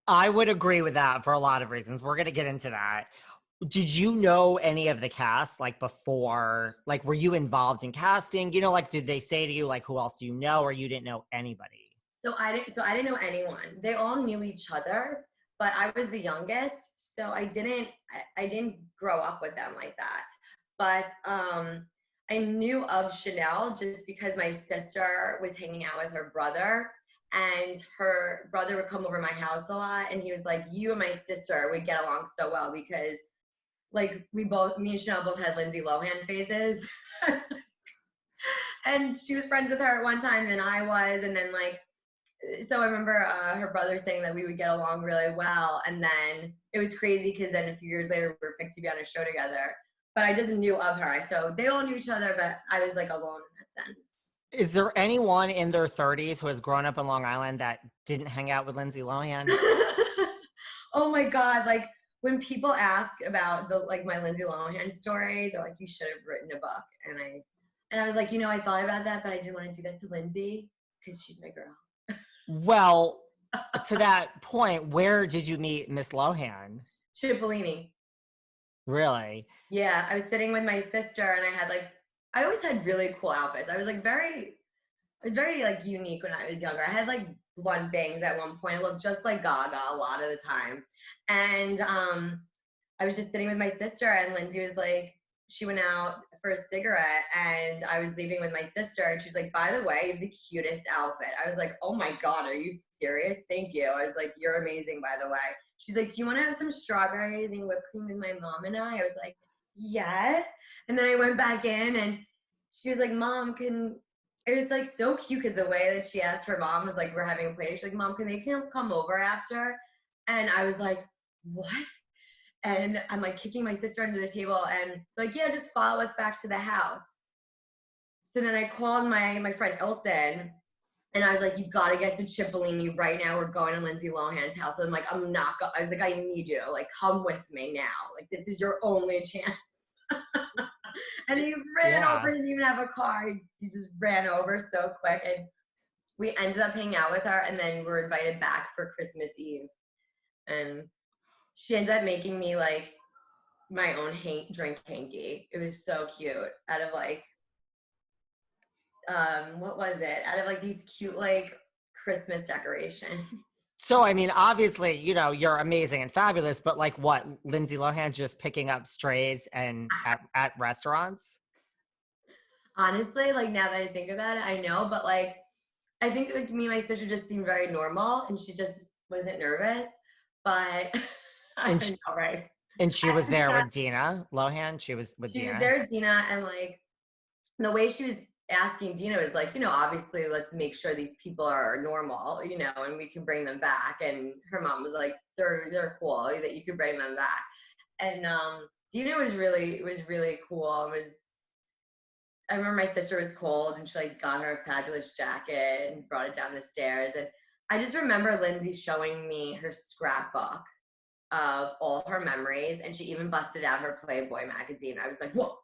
I would agree with that for a lot of reasons. We're gonna get into that. Did you know any of the cast like before? Like, were you involved in casting? You know, like, did they say to you like, who else do you know, or you didn't know anybody? So I didn't know anyone. They all knew each other, but I was the youngest, so I didn't grow up with them like that. But I knew of Chanel just because my sister was hanging out with her brother, and her brother would come over my house a lot, and he was like, "You and my sister would get along so well because like me and Chanel both had Lindsay Lohan phases." And she was friends with her at one time, and I was, and then like so I remember her brother saying that we would get along really well, and then it was crazy because then a few years later we were picked to be on a show together. But I just knew of her, so they all knew each other, but I was like alone in that sense. Is there anyone in their 30s who has grown up in Long Island that didn't hang out with Lindsay Lohan? Oh my god! Like when people ask about the like my Lindsay Lohan story, they're like, "You should have written a book," and I was like, I thought about that, but I didn't want to do that to Lindsay because she's my girl. Well, to that point, where did you meet Miss Lohan? Cipollini. Really? Yeah, I was sitting with my sister and I always had really cool outfits. I was very like unique when I was younger. I had like blunt bangs at one point. I looked just like Gaga a lot of the time. And I was just sitting with my sister and Lindsay was like, she went out for a cigarette and I was leaving with my sister and she's like, by the way, you have the cutest outfit. I was like, oh my God, are you serious? Thank you. I was like, you're amazing, by the way. She's like, do you want to have some strawberries and whipped cream with my mom and I was like, yes. And then I went back in and she was like, Mom, it was like so cute because the way that she asked her mom was like, we're having a play. She's like, Mom, can they come over after? And I was like, what? And I'm like kicking my sister under the table and like, yeah, just follow us back to the house. So then I called my friend Elton and I was like, you gotta get to Cipollini right now. We're going to Lindsay Lohan's house. And I'm like, I was like, I need you. Like, come with me now. Like, this is your only chance. And he ran over, Yeah. didn't even have a car. He just ran over so quick. And we ended up hanging out with her. And then we were invited back for Christmas Eve. And she ended up making me like my own drink hanky. It was so cute. Out of like, what was it? Out of like these cute like Christmas decorations. So, I mean, obviously, you know, you're amazing and fabulous, but like what, Lindsay Lohan just picking up strays and at restaurants? Honestly, like now that I think about it, I know, but like I think like me and my sister just seemed very normal and she just wasn't nervous. But I And don't know, right? and she was I there think with Dina Lohan. She was with she was Dina. there with Dina and like the way she was asking Dina was like, obviously let's make sure these people are normal, and we can bring them back. And her mom was like, they're cool that you can bring them back. And Dina was really cool. I remember my sister was cold and she like got her a fabulous jacket and brought it down the stairs. And I just remember Lindsay showing me her scrapbook of all her memories, and she even busted out her Playboy magazine. I was like, whoa.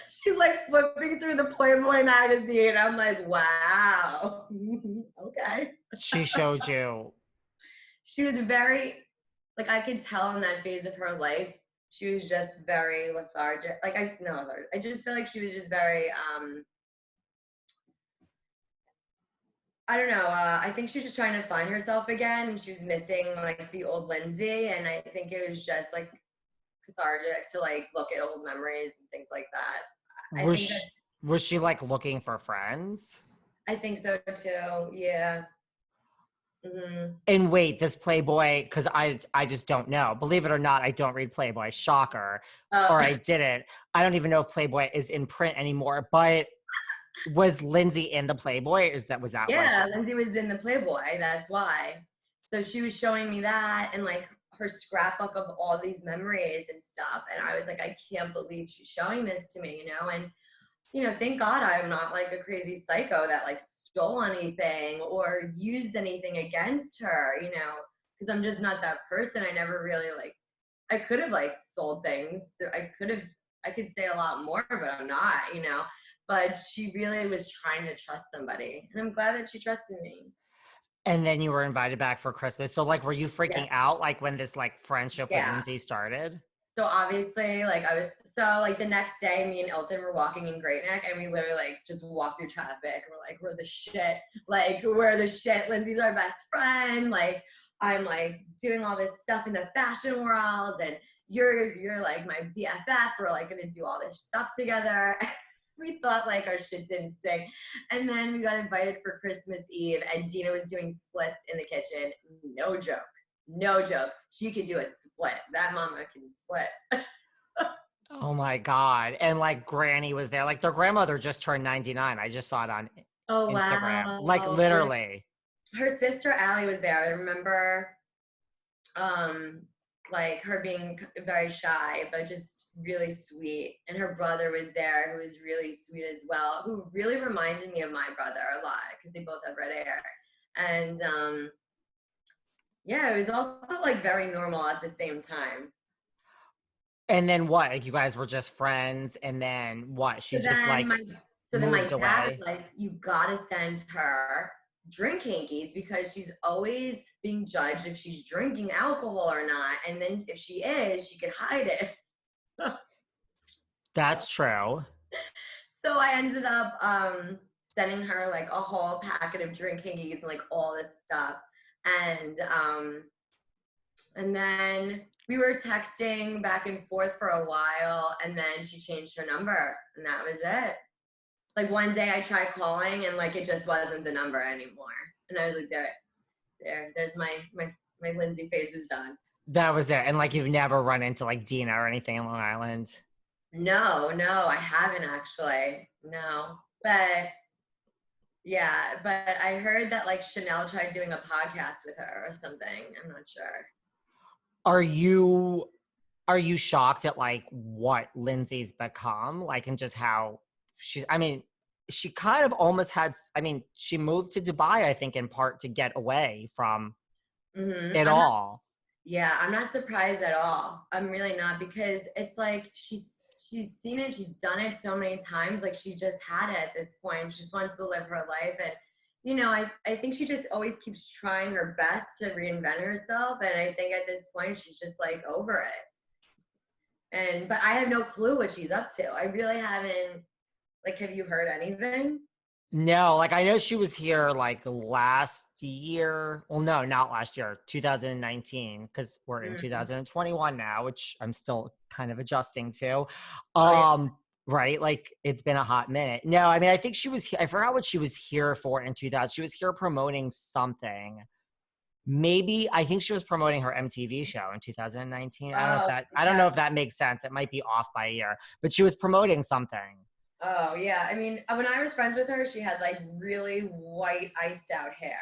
She's like flipping through the Playboy magazine. I'm like, wow. Okay. She showed you. She was very, like, I could tell in that phase of her life, she was just very lethargic. Like, I just feel like she was just very, I don't know. I think she was just trying to find herself again, and she was missing like the old Lindsay. And I think it was just like cathartic to like look at old memories and things like that. I Was think that she, was she like looking for friends? I think so too. Yeah. Hmm. And wait, this Playboy, because I just don't know. Believe it or not, I don't read Playboy. Shocker. Or Oh, I didn't. I don't even know if Playboy is in print anymore. But was Lindsay in the Playboy? Was that why she? yeah. Lindsay was in the Playboy. That's why. So she was showing me that and like her scrapbook of all these memories and stuff. And I was like, I can't believe she's showing this to me, And thank God I'm not like a crazy psycho that like stole anything or used anything against her, because I'm just not that person. I never really like, I could have like sold things. I could say a lot more, but I'm not. But she really was trying to trust somebody. And I'm glad that she trusted me. And then you were invited back for Christmas. So like, were you Yeah. freaking out like when this like friendship with Yeah. Lindsay started? So obviously, like the next day, me and Ilton were walking in Great Neck, and we literally like just walked through traffic. We're like, we're the shit. Like we're the shit. Lindsay's our best friend. Like I'm like doing all this stuff in the fashion world, and you're like my BFF. We're like gonna do all this stuff together. We thought like our shit didn't stink, and then we got invited for Christmas Eve, and Dina was doing splits in the kitchen. No joke. No joke. She could do a split. That mama can split. Oh my God. And like Granny was there. Like their grandmother just turned 99. I just saw it on Oh Instagram. Like wow. literally. Her sister Allie was there. I remember like her being very shy, but just really sweet. And her brother was there, who was really sweet as well, who really reminded me of my brother a lot because they both have red hair. And yeah, it was also like very normal at the same time. And then what? Like you guys were just friends and then what? She So just then like my moved dad was away. like, you gotta send her drink hankies because she's always being judged if she's drinking alcohol or not. And then if she is, she could hide it. That's true. So I ended up sending her like a whole packet of drink hankies and like all this stuff. And then we were texting back and forth for a while, and then she changed her number, and that was it. Like one day I tried calling, and like it just wasn't the number anymore, and I was like, there's my Lindsay face is done. That was it. And like you've never run into like Dina or anything in Long Island. No, I haven't actually. No, but yeah, but I heard that like Chanel tried doing a podcast with her or something. I'm not sure. Are you are you shocked at like what Lindsay's become? Like and just how she's I mean, she kind of almost had I mean, she moved to Dubai, I think, in part to get away from it I'm not. all. Yeah, I'm not surprised at all. I'm really not because it's like she's seen it, she's done it so many times. Like she just had it at this point. She just wants to live her life, and I think she just always keeps trying her best to reinvent herself. And I think at this point she's just like over it. And but I have no clue what she's up to. I really haven't. Like, have you heard anything? No, like I know she was here like last year. Well, no, not last year, 2019, because we're in Mm. 2021 now, which I'm still kind of adjusting to. Oh yeah. Right, like it's been a hot minute. No, I mean I think she was I forgot what she was here for in 2000. She was here promoting something. Maybe I think she was promoting her MTV show in 2019. Oh I don't yeah. know if that makes sense. It might be off by a year, but she was promoting something. Oh yeah. I mean, when I was friends with her, she had like really white, iced out hair,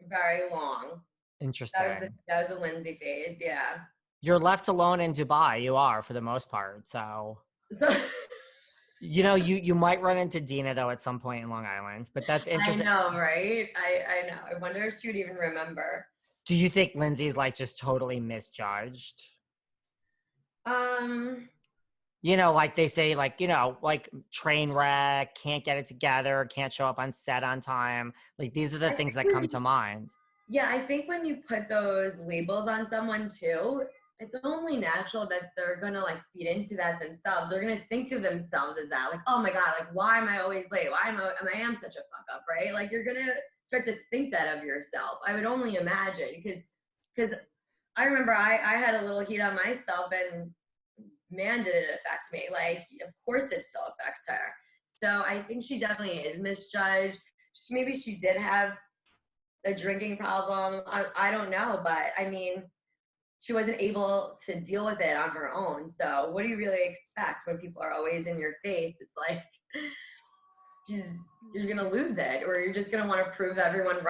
very long. Interesting. That was a Lindsay phase. Yeah. You're left alone in Dubai. You are for the most part. So, So you might run into Dina though at some point in Long Island, but that's I interesting. know, right? I know. I wonder if she would even remember. Do you think Lindsay's like just totally misjudged? Um, Like they say, like, like train wreck, can't get it together, can't show up on set on time. Like these are the I things think that come to mind. yeah, I think when you put those labels on someone too, it's only natural that they're gonna like feed into that themselves. They're gonna think of themselves as that, like, oh my god, like why am I always late? Why am such a fuck up, right? Like you're gonna start to think that of yourself. I would only imagine because I remember I had a little heat on myself, and man, did it affect me. Like, of course it still affects her. So I think she definitely is misjudged. Maybe she did have a drinking problem. I don't know, but I mean, she wasn't able to deal with it on her own. So what do you really expect when people are always in your face? It's like you're gonna lose it, or you're just gonna want to prove everyone right.